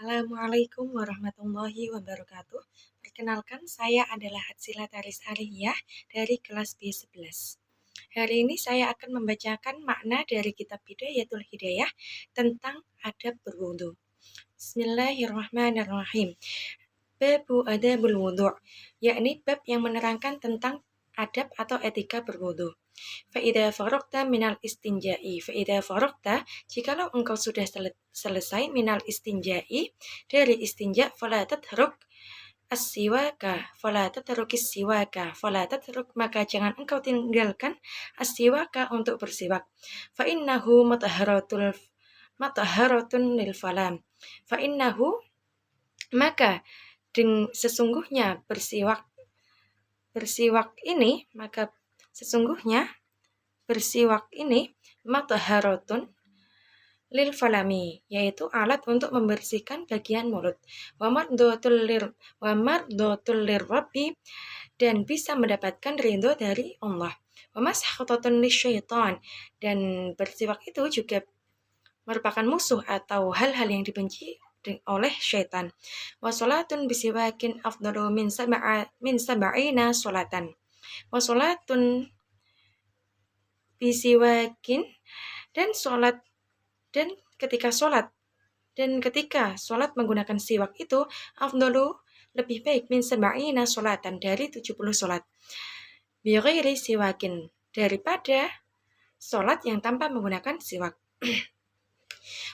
Assalamualaikum warahmatullahi wabarakatuh. Perkenalkan, saya adalah Atsila Taris Aliyah dari kelas B11. Hari ini saya akan membacakan makna dari kitab Bidayatul Hidayah tentang adab berwudu. Bismillahirrahmanirrahim. Babu adabul wudu', yakni bab yang menerangkan tentang adab atau etika berwudu. Fa'idha farokta minal istinja'i. Fa'idha farokta, jikalau engkau sudah selesai minal istinja'i, dari istinja, fala tatruk as-siwaka, fala tatrukis siwaka, fala tatruk, maka jangan engkau tinggalkan as-siwaka untuk bersiwak. Fa'innahu mataharatun lil falam. Fa'innahu, maka sesungguhnya bersiwak ini mataharatun lil falami, yaitu alat untuk membersihkan bagian mulut. Wa mardotul lirrabbi, dan bisa mendapatkan ridho dari Allah. Wa mashatatun lisyaitan, dan bersiwak itu juga merupakan musuh atau hal-hal yang dibenci oleh syaitan. Wa sholatun bisiwakin afdalu min sab'ina sholatan. Wa sholatun bisiwakin, dan ketika sholat menggunakan siwak itu afdalu, lebih baik, min sab'ina sholatan, dari 70 sholat. Bi ghairi siwakin, daripada sholat yang tanpa menggunakan siwak.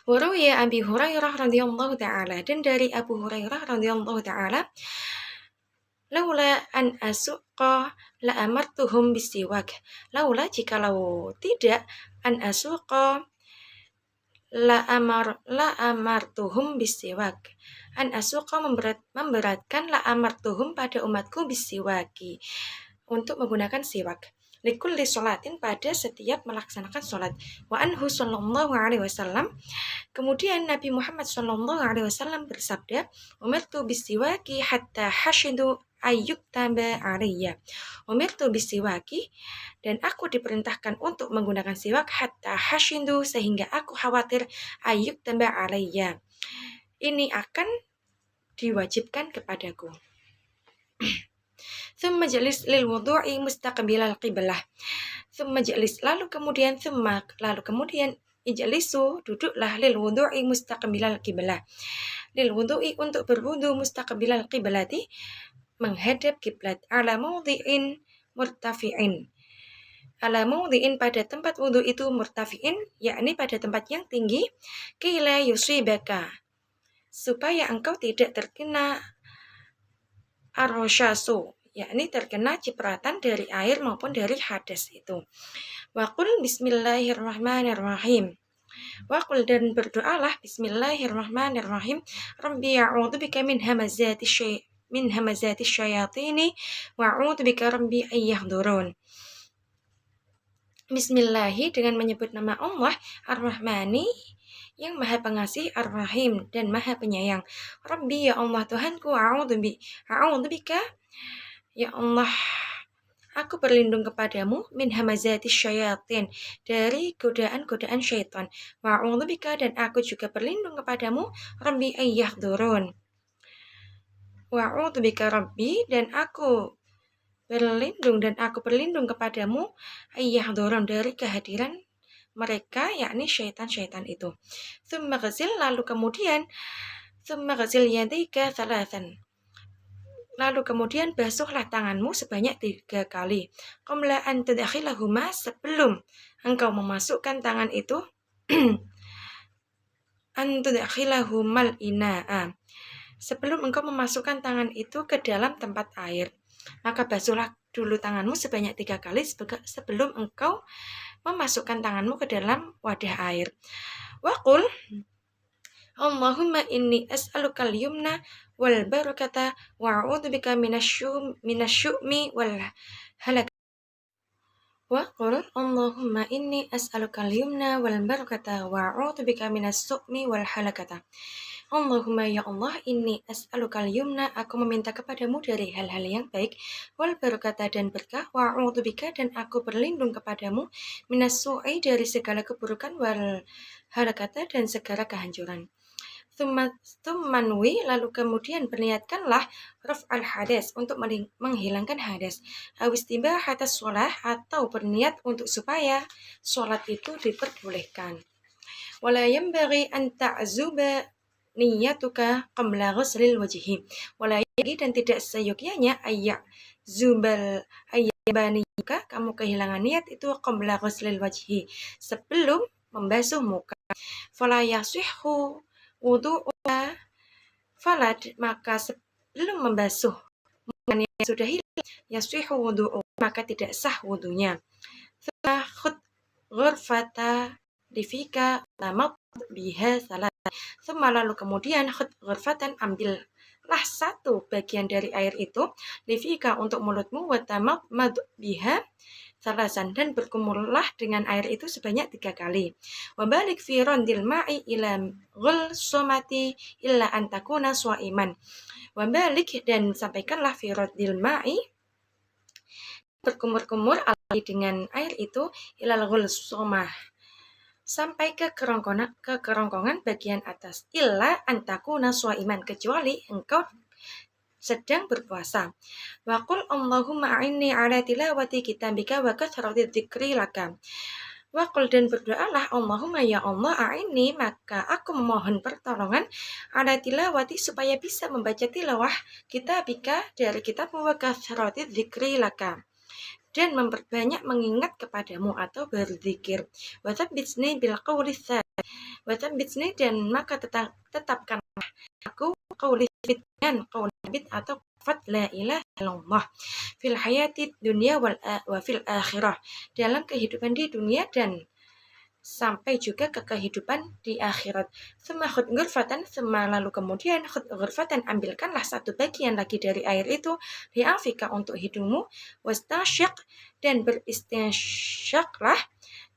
Waruya Abi Hurairah radhiyallahu ta'ala, dan dari Abu Hurairah radhiyallahu ta'ala, laula an asuqa la amartuhum bisiwak. Laula, jikalau tidak, an asuqa la amartuhum bisiwak. An asuqa memberatkan, la amartuhum pada umatku bisiwaki, untuk menggunakan siwak. Likulli sholatin, pada setiap melaksanakan sholat. Wa anhu sallallahu alaihi wasallam, kemudian Nabi Muhammad sallallahu alaihi wasallam bersabda, umirtu bisiwaki hatta hashidu ayyuk tamba alaiya. Umirtu bisiwaki, dan aku diperintahkan untuk menggunakan siwak, hatta hashidu, sehingga aku khawatir, ayyuk tamba alaiya, ini akan diwajibkan kepadaku. Thumma jalis lil wudu'i mustaqbilal qiblah. Thumma jalis, lalu kemudian ijlisu, duduklah, lil wudu'i mustaqbilal qiblah. Lil wudu'i, untuk berwudu, mustaqbilal qiblati, menghadap kiblat, ala mawdi'in murtafi'in. Ala mawdi'in, pada tempat wudu itu, murtafi'in, yakni pada tempat yang tinggi, qila yusibaka, supaya engkau tidak terkena arrosyasu, yakni terkena cipratan dari air maupun dari hadas itu. Waqul bismillahirrahmanirrahim. Waqul, dan berdoalah, bismillahirrahmanirrahim, Rabbi a'udzubika min hamazati syayatini wa a'udzubika Rabbi ayyahdurun. Bismillahi, dengan menyebut nama Allah, Ar-Rahmani, yang maha pengasih, Ar-Rahim, dan maha penyayang. Rabbi, ya Allah Tuhanku, a'udzubika, ya Allah, aku berlindung kepadamu, min hamazati syayatin, dari godaan-godaan syaitan. Wa a'udzubika, dan aku juga berlindung kepadamu, Rabbi ayyahdurun. Wa a'udzubika Rabbi, dan aku berlindung kepadamu, ayyahdurun, dari kehadiran mereka, yakni syaitan-syaitan itu. Thumma ghazil, yadika thalathan, lalu kemudian basuhlah tanganmu sebanyak 3 kali. Qabla an tudkhilahuma, sebelum engkau memasukkan tangan itu, an tudkhilahumal ina'a, sebelum engkau memasukkan tangan itu ke dalam tempat air. Maka basuhlah dulu tanganmu sebanyak 3 kali sebelum engkau memasukkan tanganmu ke dalam wadah air. Waqul Allahumma inni as'alukal yumna wal barakata wa a'udzubika minasyu'mi wal halak. Waqul Allahumma inni as'alukal yumna wal barakata wa a'udzubika minasyu'mi wal halakata. Allahumma, ya Allah, inni as'alukal yumna, aku meminta kepadamu dari hal-hal yang baik, wal barakata, dan berkah, wa a'udzubika, dan aku berlindung kepadamu, minas su'i, dari segala keburukan, wal halakata, dan segala kehancuran. Tsummanwi, lalu kemudian perniatkanlah raf'al hadas untuk menghilangkan hadas. Awistiba hatas sholah, atau berniat untuk supaya sholat itu diperbolehkan. Wala yanbaghi an ta'zuba niyatuka qabla ghuslil wajhi. Wala yanbaghi, dan tidak seyogyanya ayyabaniyuka, kamu kehilangan niat itu qabla ghuslil wajhi, sebelum membasuh muka. Fala yasihhu wudu'uka falad, maka sebelum membasuh yang sudah hilang, yasihhu wudu'u, maka tidak sah wudunya. Thumma khud ghurfata difika tamat biha salat. Thumma, lalu kemudian khud ghurfatan, ambillah satu bagian dari air itu, difika untuk mulutmu, wa tamat biha salasan, dan berkumurlah dengan air itu sebanyak 3 kali. Wabalik fi rondil ma'i ila ghulsumati illa antakuna swa'iman. Wabalik, dan sampaikanlah fi rondil ma'i, berkumur-kumur alaihi, dengan air itu, ilal ghulsumah, sampai ke kerongkongan bagian atas. Illa antakuna swa'iman, kecuali engkau sedang berpuasa. Wa qul Allahumma a'inni ala tilawati kitabika wa kathrati dzikri laka. Wa qul, dan berdoalah, Allahumma, ya Allah, a'inni, maka aku memohon pertolongan, ala tilawati, supaya bisa membaca tilawah kitabika, dari kitabmu, wa kathrati dzikri laka, dan memperbanyak mengingat kepadamu atau berzikir. Wa tsabbitni bil qawli tsabit, wa tsabbitni, dan maka tetapkanlah aku qawli dengan qawli sabit atau lafaz la ilaha illallah fil hayati dunia wa fil akhirah, dalam kehidupan di dunia dan sampai juga ke kehidupan di akhirat. Tsumma khud ghurfatan, lalu kemudian khud ghurfatan, ambilkanlah satu bagian lagi dari air itu, li'afika, untuk hidungmu, wastansyiq, dan beristinsyaqlah,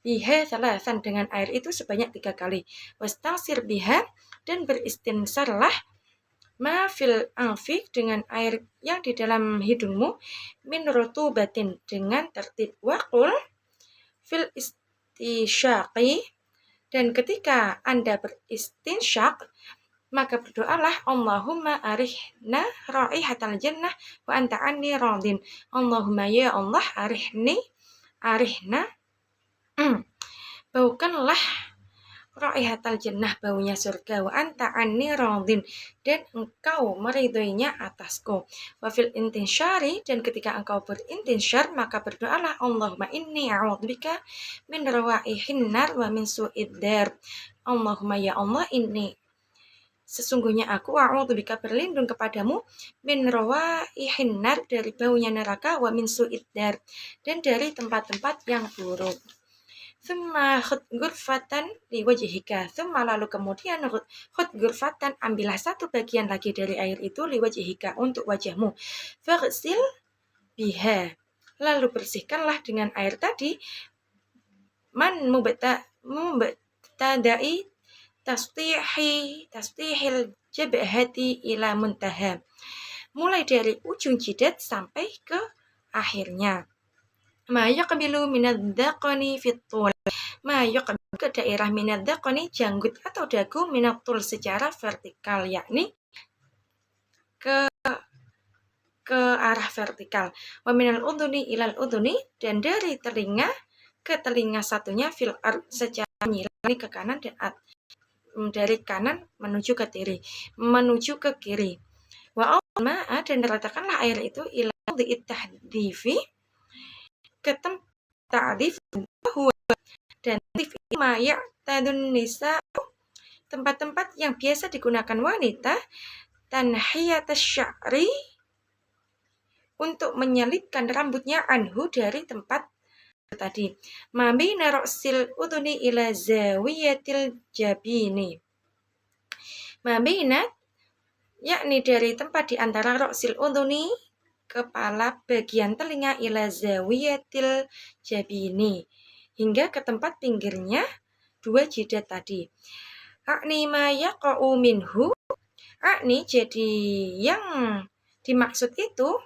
biha salasan, dengan air itu sebanyak 3 kali, wastansir biha, dan beristinsarlah, ma fil anfi, dengan air yang di dalam hidungmu, min rutubatin, dengan tertib. Waqul fil istisyaqi, dan ketika Anda beristinsyaq, maka berdoalah, Allahumma arihna raihatal jannah wa anta anni radin. Allahumma, ya Allah, arihna baukanlah raihatal jannah, baunya surga, wa anta anni radin, dan engkau meridhoinya atasku. Wa fil intinsyari, dan ketika engkau berintinsyar, maka berdoalah, Allahumma inni a'udzubika min rawaihin nar wa min su'id dar. Allahumma, ya Allah, ini sesungguhnya aku a'udzubika, berlindung kepadamu, min rawaihin nar, dari baunya neraka, wa min su'id dar, dan dari tempat-tempat yang buruk. Tsumma khud ghurfatan li wajhika, tsumma, lalu kemudian khud ghurfatan, ambillah satu bagian lagi dari air itu, li wajhika, untuk wajahmu, faghsil biha, lalu bersihkanlah dengan air tadi, man mubtada'i tashtihil jabhati ila muntaha, mulai dari ujung jidat sampai ke akhirnya. Ma yaqbilu minadzaqani fitul, ma yaqbilu, ke daerah minadzaqani, janggut atau dagu, minatul, secara vertikal, yakni ke arah vertikal. Wa minal udhuni ilal udhuni, dan dari telinga ke telinga satunya, fil ard, secara menyilani ke kanan, dan dari kanan menuju ke kiri. Wa ma'a, dan letakkanlah air itu, ila tahdifi, ke tempat ta'dif, dan ta'dif ma ya'tadun nisa, tempat-tempat yang biasa digunakan wanita, tanhiyatas sya'ri, untuk menyelipkan rambutnya, anhu, dari tempat tadi, ma baina ra'sil udhuni ila zawiyatil jabini, ma baina, yakni dari tempat di antara ra'sil udhuni, kepala bagian telinga, ila zawiyatil jabini, hingga ke tempat pinggirnya 2 jidat tadi. A'ni ma yaqa'u minhu, a'ni, jadi yang dimaksud itu,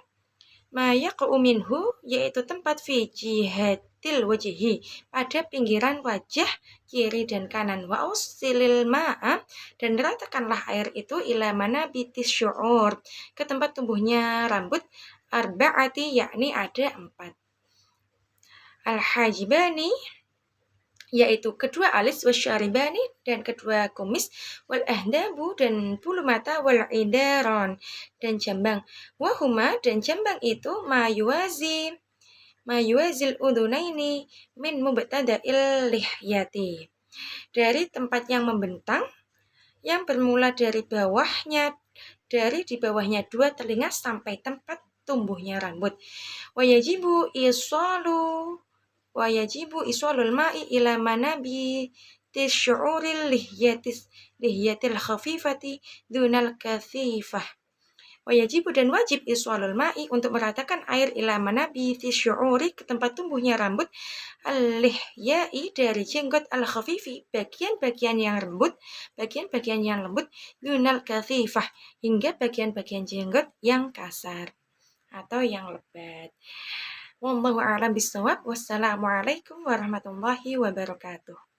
ma yaqa'u minhu, yaitu tempat fi jihatil wajhi, pada pinggiran wajah kiri dan kanan. Wa ausilil ma'a, dan ratakanlah air itu ila manabitis syu'ur, ke tempat tumbuhnya rambut, arba'ati, yakni ada 4. Al-hajibani, yaitu kedua alis, wasyaribani, dan kedua kumis, wal ahdabu, dan bulu mata, wal idaron, dan jambang, wahuma, dan jambang itu mayuwazil udunaini min mubtada'il lihyati, dari tempat yang membentang, yang bermula dari di bawahnya 2 telinga sampai tempat tumbuhnya rambut. Wayajibu isolul ma'i ila manabiti syu'uril lihyatil khafifati dunal kathifah. Wayajibu, dan wajib, isolul ma'i, untuk meratakan air, ila manabiti syu'uri, ke tempat tumbuhnya rambut, al-lihyai, dari jenggot, al-khafifi, bagian-bagian yang lembut, dunal kathifah, hingga bagian-bagian jenggot yang kasar atau yang lebat. Wallahu a'lam bishawab. Wassalamualaikum warahmatullahi wabarakatuh.